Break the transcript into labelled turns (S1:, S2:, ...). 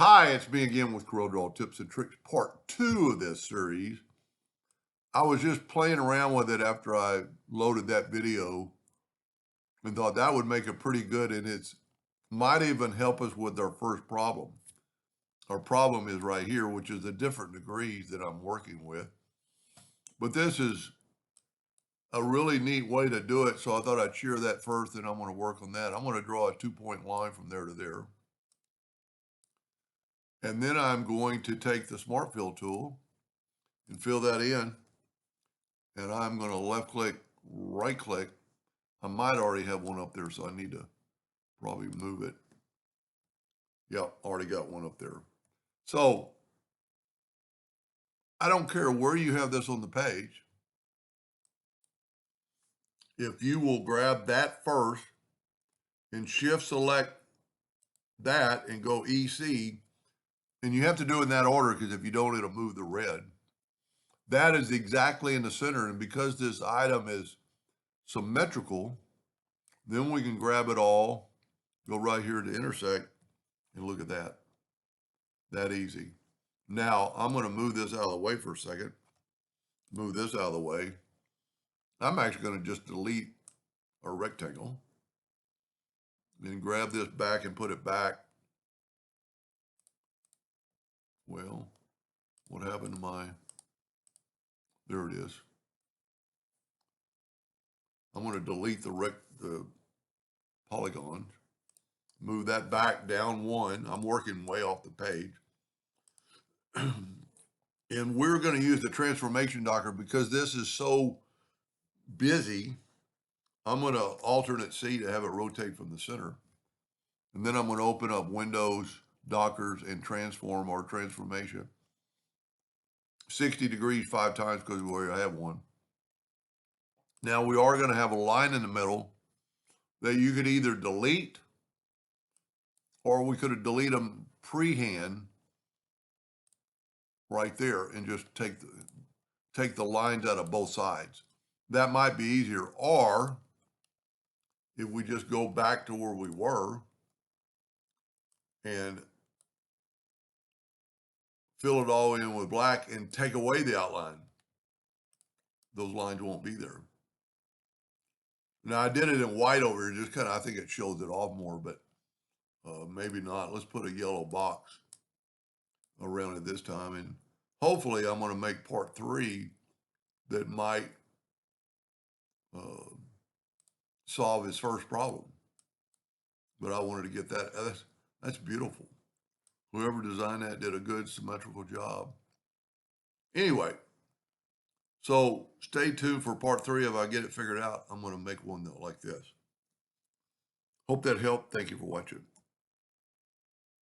S1: Hi, it's me again with Corel Draw Tips and Tricks, part 2 of this series. I was just playing around with it after I loaded that video and thought that would make it pretty good, and it might even help us with our first problem. Our problem is right here, which is the different degrees that I'm working with. But this is a really neat way to do it, so I thought I'd share that first, and I'm going to work on that. I'm going to draw a 2-point line from there to there. And then I'm going to take the Smart Fill tool and fill that in. And I'm going to left click, right click. I might already have one up there, so I need to probably move it. Yep, already got one up there. So I don't care where you have this on the page. If you will grab that first and shift select that and go EC, and you have to do it in that order because if you don't, it'll move the red. That is exactly in the center. And because this item is symmetrical, then we can grab it all, go right here to intersect, and look at that. That easy. Now, I'm going to move this out of the way for a second. Move this out of the way. I'm actually going to just delete our rectangle. Then grab this back and put it back. Well, what happened to my... There it is. I'm going to delete the polygon. Move that back down one. I'm working way off the page. And we're going to use the transformation docker because this is so busy. I'm going to alternate C to have it rotate from the center. And then I'm going to open up Windows, Dockers, and transform or transformation. 60 degrees 5 times because we already have one. Now we are going to have a line in the middle that you could either delete or we could have deleted them pre-hand right there and just take the lines out of both sides. That might be easier. Or if we just go back to where we were and fill it all in with black and take away the outline, those lines won't be there. Now I did it in white over here, just kind of, I think it shows it off more, but maybe not. Let's put a yellow box around it this time. And hopefully I'm going to make part 3 that might solve his first problem. But I wanted to get that. That's beautiful. Whoever designed that did a good symmetrical job. Anyway, so stay tuned for part 3. If I get it figured out, I'm going to make one like this. Hope that helped. Thank you for watching.